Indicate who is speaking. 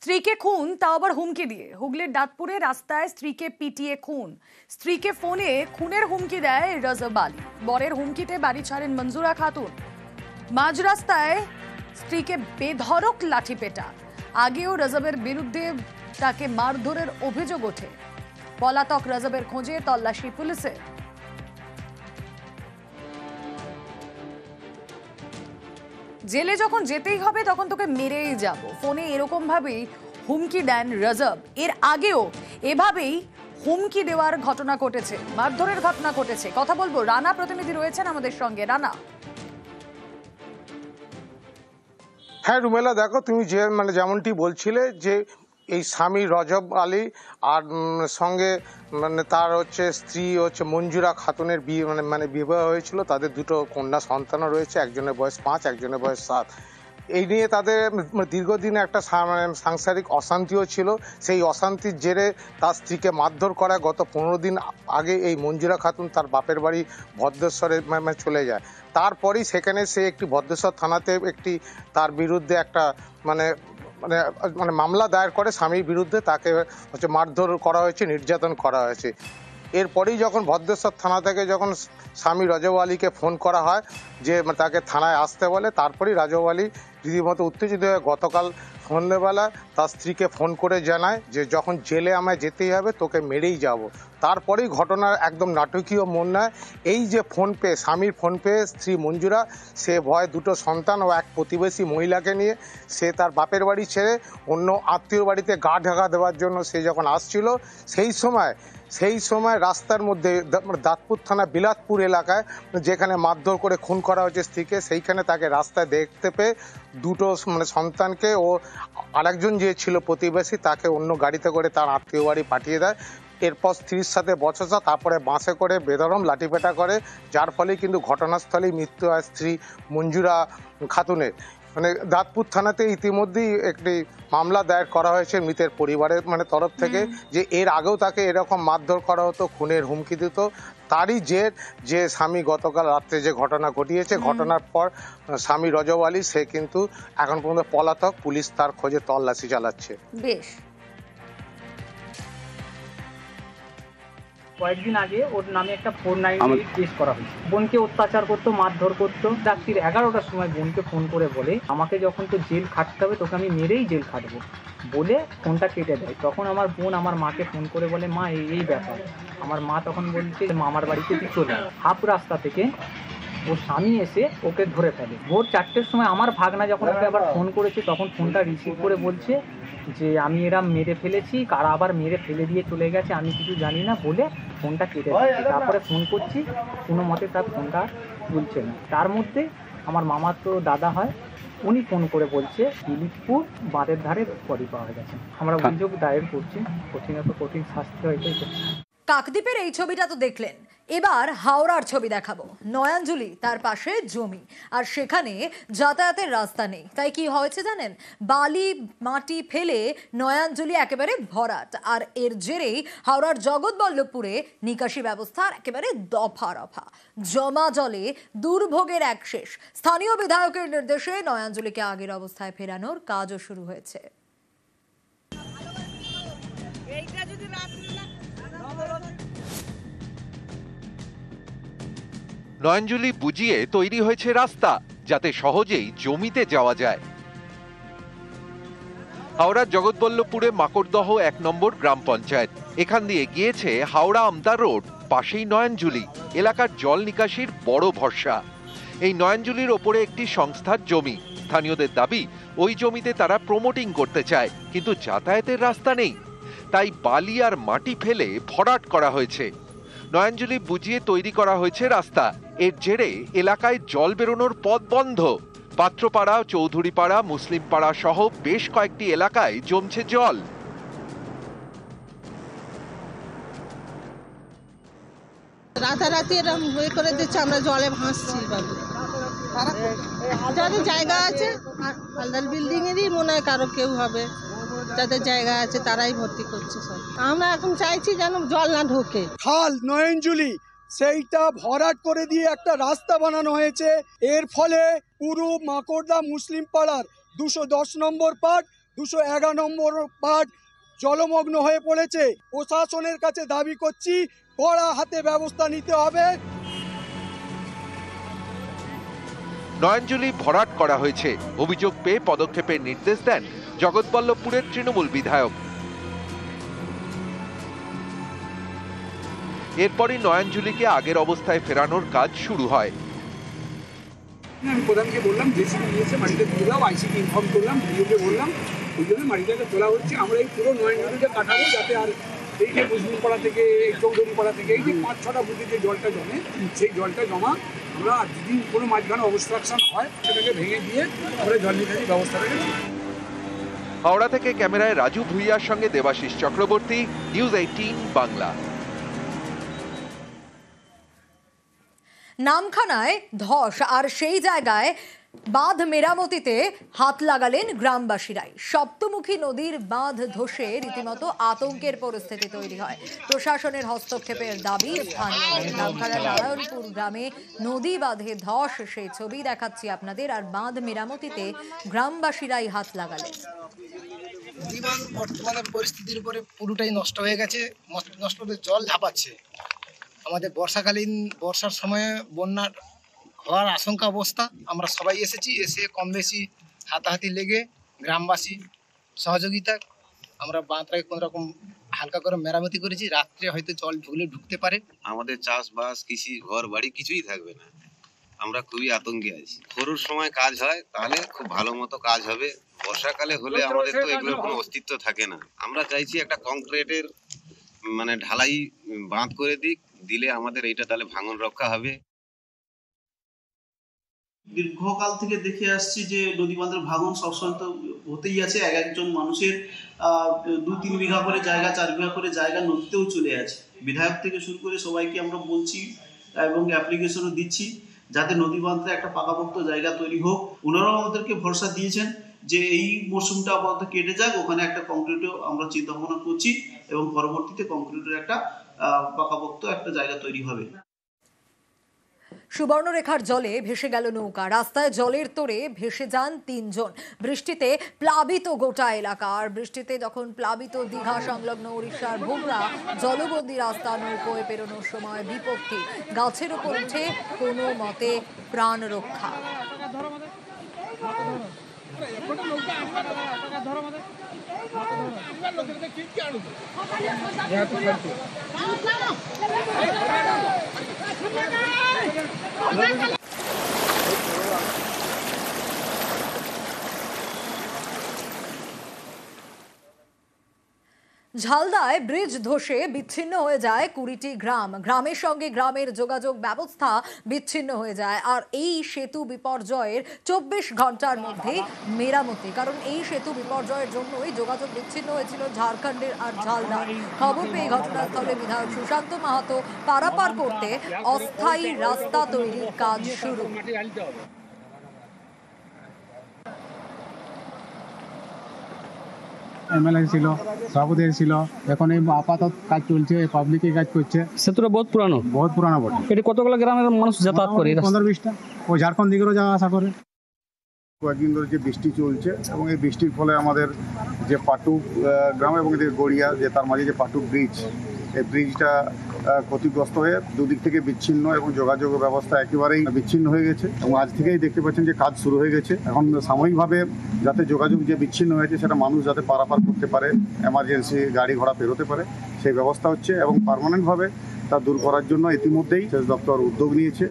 Speaker 1: স্ত্রীকে খুন, তাও আবার হুমকি দিয়ে। হুগলির দাঁতপুরে রাস্তায় স্ত্রীকে পিটিয়ে খুন। স্ত্রীকে ফোনে খুনের হুমকি দেয় রজব আলী। বরের হুমকিতে বাড়ি ছাড়েন মঞ্জুরা খাতুন। মাঝ রাস্তায় স্ত্রীকে বেধড়ক লাঠিপেটা। আগেও রজবের বিরুদ্ধে তাকে মারধরের অভিযোগ ওঠে। পলাতক রজবের খোঁজে তল্লাশি পুলিশের। জেলে যখন যেতেই হবে তখন তোকে মেরেই যাব, ফোনে এরকম ভাবেই হুমকি দেন রজব। এর আগেও এভাবেই হুমকি দেওয়ার ঘটনা ঘটেছে, মারধরের ঘটনা ঘটেছে। কথা বলবো, রানা প্রতিনিধি রয়েছেন আমাদের সঙ্গে। রানা।
Speaker 2: হ্যাঁ রুমেলা, দেখো তুমি যেমনটি বলছিলে যে এই স্বামী রজব আলী আর সঙ্গে তার স্ত্রী মঞ্জুরা খাতুনের বিয়ে বিবাহ হয়েছিল। তাদের দুটো কন্যা সন্তানও রয়েছে, একজনের বয়স 5, একজনের বয়স 7। এই নিয়ে তাদের দীর্ঘদিন একটা সাংসারিক অশান্তিও ছিল। সেই অশান্তির জেরে তার স্ত্রীকে মারধর করা। গত 15 দিন আগে এই মঞ্জুরা খাতুন তার বাপের বাড়ি ভদ্রেশ্বরে চলে যায়। তারপরেই সেখানে সে একটি ভদ্রেশ্বর থানাতে একটি তার বিরুদ্ধে একটা মামলা দায়ের করে স্বামীর বিরুদ্ধে। তাকে মারধর করা হয়েছে, নির্যাতন করা হয়েছে। এরপরেই যখন ভদ্রেশ্বর থানা থেকে যখন স্বামী রজব আলীকে ফোন করা হয় যে তাকে থানায় আসতে বলে, তারপরেই রজব আলী রীতিমতো উত্তেজিত হয়ে গতকাল সন্ধ্যেবেলা তার স্ত্রীকে ফোন করে জানায় যে যখন জেলে আমায় যেতেই হবে তোকে মেরেই যাব। তারপরেই ঘটনার একদম নাটকীয় মোড় নেয়। এই যে ফোন পেয়ে, স্বামীর ফোন পেয়ে স্ত্রী মঞ্জুরা, সে ভয়ে দুটো সন্তান ও এক প্রতিবেশী মহিলাকে নিয়ে সে তার বাপের বাড়ি ছেড়ে অন্য আত্মীয় বাড়িতে গা ঢাকা দেওয়ার জন্য সে যখন আসছিল, সেই সময় রাস্তার মধ্যে দাঁতপুর থানা বিলাতপুর এলাকায় যেখানে মারধর করে খুন করা হয়েছে স্ত্রীকে, সেইখানে তাকে রাস্তায় দেখতে পেয়ে দুটো সন্তানকে ও আরেকজন যে ছিল প্রতিবেশী তাকে অন্য গাড়িতে করে তার আত্মীয় বাড়ি পাঠিয়ে দেয়। এরপর স্ত্রীর সাথে বচসা, তারপরে বাসে করে বেধড়ক লাঠিপেটা করে, যার ফলে কিন্তু ঘটনাস্থলেই মৃত্যু হয় স্ত্রী মঞ্জুরা খাতুনের। দাঁতপুর থানাতে ইতিমধ্যেই একটি মামলা দায়ের করা হয়েছে মৃতের পরিবারের তরফ থেকে, যে এর আগেও তাকে এরকম মারধর করা হতো, খুনের হুমকি দিত। তারই যে স্বামী গতকাল রাত্রে যে ঘটনা ঘটিয়েছে, ঘটনার পর স্বামী রজব আলী সে কিন্তু এখন পর্যন্ত পলাতক। পুলিশ তার খোঁজে তল্লাশি চালাচ্ছে।
Speaker 1: বেশ।
Speaker 3: কয়েকদিন আগে ওর নামে একটা 498 কেস করা হয়েছে। বোনকে অত্যাচার করতো, মারধর করতো। রাত্রির 11টার সময় বোনকে ফোন করে বলে আমাকে যখন তো জেল খাটতে হবে তোকে আমি মেরেই জেল খাটবো বলে ফোনটা কেটে দেয়। তখন আমার বোন আমার মাকে ফোন করে বলে মা এই ব্যাপার। আমার মা তখন বলছে মামার বাড়িতে তুই চলে আয়। হাফ রাস্তা থেকে ওর স্বামী এসে ওকে ধরে ফেলে। ভোর 4টের সময় আমার ভাগনা যখন ওকে আবার ফোন করেছে তখন ফোনটা রিসিভ করে বলছে যে আমি এরা মেরে ফেলেছি, কারা আবার মেরে ফেলে দিয়ে চলে গেছে আমি কিছু জানি না বলে ফোনটা কেটে দিয়েছি। তারপরে ফোন করছি, কোনো মতে তার ফোনটা তুলছে না। তার মধ্যে আমার মামার তো দাদা হয়, উনি ফোন করে বলছে দিলীপপুর বাঁধের ধারে বডি পাওয়া গেছে। আমরা অভিযোগ দায়ের করছি, কঠিন শাস্তি হয়তো।
Speaker 1: কাকদ্বীপের এই ছবিটা তো দেখলেন, এবার হাওড়ার ছবি দেখাবো। নয়াঞ্জলি, তার পাশে জমি, আর সেখানে যাতায়াতের রাস্তা নেই। তাই কি হয়েছে জানেন? বালি মাটি ফেলে নয়াঞ্জলি একেবারে ভরাট। আর এর জেরেই হাওড়ার জগৎবল্লভপুরে নিকাশি ব্যবস্থা একেবারে দফা রফা। জমা জলে দুর্ভোগের এক শেষ। স্থানীয় বিধায়কের নির্দেশে নয়াঞ্জলিকে আগের অবস্থায় ফেরানোর কাজও শুরু হয়েছে।
Speaker 4: নয়াঞ্জলি বুঝিয়ে তৈরি হয়েছে রাস্তা, যাতে সহজেই জমিতে যাওয়া যায়। হাওড়ার জগৎবল্লভপুরে মাকড়দহ 1 নম্বর গ্রাম পঞ্চায়েত। এখান দিয়ে গিয়েছে হাওড়া আমতা রোড। পাশেই নয়াঞ্জলি, এলাকার জল নিকাশির বড় ভরসা। এই নয়াঞ্জলির ওপরে একটি সংস্থার জমি। স্থানীয়দের দাবি ওই জমিতে তারা প্রমোটিং করতে চায়, কিন্তু যাতায়াতের রাস্তা নেই। তাই বালি আর মাটি ফেলে ভরাট করা হয়েছে। নয়াঞ্জলি বুঝিয়ে তৈরি করা হয়েছে রাস্তা। এর জেরে এলাকায় জল বেরোনোর পথ বন্ধ। পাত্রপাড়া, চৌধুরীপাড়া, মুসলিম পাড়া সহ বেশ কয়েকটি এলাকায় জমছে জল।
Speaker 5: রাতারাতি এরকম হয়ে করে দিচ্ছে, আমরা জলে ভাসছি। যাদের জায়গা আছে, আলাদা বিল্ডিং এরই মনে হয় কারো কেউ হবে, যাদের জায়গা আছে তারাই ভর্তি করছে সব। আমরা এখন চাইছি যেন জল না ঢোকে।
Speaker 6: খাল নয়াঞ্জলি সেইটা ভরাট করে দিয়ে একটা রাস্তা বানানো হয়েছে। এর ফলে পুরো মাকড়দা মুসলিম পাড়ার 210 নম্বর পার্ট 211 নম্বর পার্ট জলমগ্ন হয়ে পড়েছে। প্রশাসনের কাছে দাবি করছি কড়া হাতে ব্যবস্থা নিতে হবে।
Speaker 4: নয়নজুলি ভরাট করা হয়েছে, অভিযোগ পেয়ে পদক্ষেপের নির্দেশ দেন জগৎবল্লভপুরের তৃণমূল বিধায়ক। এরপরই নয়নজুলিকে আগের অবস্থায় ফেরানোর কাজ শুরু হয়।
Speaker 7: আমি প্রধানকে বললাম জেসিবি নিয়েছে মাটিটা তুলে দাও, আইসিকে ইনফর্ম করলাম, ভিডিওকে বললাম, ওই জন্য মাটিটাকে তোলা হচ্ছে। আমরা এই পুরো নয়নজুলিটা কাটাবো যাতে আর এই যে মুসলিমপাড়া থেকে এই চৌধুরীপাড়া থেকে এই যে 5-6টা বুথে যে জলটা জমে সেই জলটা জমা আমরা যদি কোনো মাঝখানে অবস্ট্রাকশন হয় সেটাকে ভেঙে দিয়ে আমরা জল নিকাশি ব্যবস্থাটাকে।
Speaker 4: হাওড়া থেকে ক্যামেরায় রাজু ভুইয়ার সঙ্গে দেবাশিস চক্রবর্তী, নিউজ 18 বাংলা।
Speaker 1: নামখানায় ধস আর সেই জায়গায় বাঁধ মেরামতিতে হাত লাগালেন গ্রামবাসীরাই। সপ্তমুখী নদীর বাঁধ ধসে রীতিমতো আতঙ্কের পরিস্থিতি তৈরি হয়। প্রশাসনের হস্তক্ষেপের দাবি স্থানীয়দের। নামখানার নারায়ণপুর গ্রামে নদী বাঁধে ধস, সেই ছবি দেখাচ্ছি আপনাদের। আর বাঁধ মেরামতিতে গ্রামবাসীরাই হাত লাগালেন।
Speaker 8: বর্তমানে পরিস্থিতির উপরে পুরোটাই নষ্ট হয়ে গেছে, নষ্ট হয়ে জল ঝাঁপাচ্ছে। আমাদের বর্ষার সময়ে বন্যার হওয়ার আশঙ্কা অবস্থা। আমরা সবাই এসে কম বেশি হাতাহাতি লেগে গ্রামবাসী সহযোগিতা আমরা বাঁধটাকে কোনো রকম হালকা করে মেরামতি করেছি। রাত্রে হয়তো জল ঢুকতে পারে।
Speaker 9: আমাদের চাষবাস, কৃষি, ঘর বাড়ি কিছুই থাকবে না। আমরা খুবই আতঙ্কে আছি। শুরুর সময় কাজ হয় তাহলে খুব ভালো মতো কাজ হবে, বর্ষাকালে হলে আমাদের তো এগুলোর কোনো অস্তিত্ব থাকে না। আমরা চাইছি একটা কংক্রিটের ঢালাই বাঁধ করে দিলে আমাদের এইটা তাহলে ভাঙন রক্ষা হবে।
Speaker 10: দীর্ঘকাল থেকে দেখে আসছি যে নদী বাঁধের ভাঙন সবসময় তো হতেই আছে। একজন মানুষের 2-3 বিঘা করে জায়গা, 4 বিঘা করে জায়গা নদীতেও চলে আছে। বিধায়ক থেকে শুরু করে সবাইকে আমরা বলছি এবং অ্যাপ্লিকেশনও দিচ্ছি যাতে নদী বাঁধে একটা পাকাপোক্ত জায়গা তৈরি হোক। ওনারাও আমাদেরকে ভরসা দিয়েছেন যে এই মরশুমটা আপাতত কেটে যাক, ওখানে একটা কংক্রিটও আমরা চিন্তা ভাবনা করছি এবং পরবর্তীতে কংক্রিটের একটা পাকাপোক্ত একটা জায়গা তৈরি হবে।
Speaker 1: সুবর্ণরেখার জলে ভেসে গেল নৌকা, রাস্তায় জলের তোড়ে ভেসে যান 3 জন। বৃষ্টিতে প্লাবিত গোটা এলাকা। আর বৃষ্টিতে যখন প্লাবিত দীঘা সংলগ্ন উড়িষ্যার ভোমরা জলবন্দী রাস্তা, নৌকোয় পেরোনোর সময় বিপত্তি। গাছের উপর উঠে কোনো মতে প্রাণ রক্ষা। ঝালদায় ব্রিজ ধসে বিচ্ছিন্ন হয়ে যায় 20টি গ্রাম। গ্রামের সঙ্গে গ্রামের যোগাযোগ ব্যবস্থা বিচ্ছিন্ন হয়ে যায়। আর এই সেতু বিপর্যয়ের 24 ঘন্টার মধ্যে মেরামতি, কারণ এই সেতু বিপর্যয়ের জন্যই যোগাযোগ বিচ্ছিন্ন হয়েছিল ঝাড়খণ্ডের আর ঝালদা। খবর পেয়ে ঘটনাস্থলে বিধায়ক সুশান্ত মাহাতো পারাপার করতে অস্থায়ী রাস্তা তৈরির কাজ শুরু।
Speaker 11: এমএলএ ছিল, সভাপতি ছিল, এখন এই আপাতত কাজ চলছে, পাবলিকে কাজ করছে।
Speaker 12: সেতুটা বহুত পুরানো
Speaker 11: বটে।
Speaker 12: এটা কতগুলো গ্রামের মানুষ যাতায়াত করে?
Speaker 11: 15-20টা। ও ঝাড়খণ্ড দিকেরও যাওয়া আসা করে। কয়েকদিন ধরে যে বৃষ্টি চলছে এবং এই বৃষ্টির ফলে আমাদের যে পাটু গ্রাম এবং এদিকে গড়িয়া, যে তার মাঝে যে পাটু ব্রিজ, এই ব্রিজটা ক্ষতিগ্রস্ত হয়ে দুদিক থেকে বিচ্ছিন্ন এবং যোগাযোগ ব্যবস্থা একেবারেই বিচ্ছিন্ন হয়ে গেছে। এবং আজ থেকেই দেখতে পাচ্ছেন যে কাজ শুরু হয়ে গেছে। এখন সাময়িকভাবে যাতে যোগাযোগ যে বিচ্ছিন্ন হয়েছে সেটা মানুষ যাতে পারাপার করতে পারে, এমার্জেন্সি গাড়ি ঘোড়া পেরোতে পারে, সেই ব্যবস্থা হচ্ছে। এবং পার্মানেন্টভাবে তা দূর করার জন্য ইতিমধ্যেই সেচ দপ্তর উদ্যোগ নিয়েছে।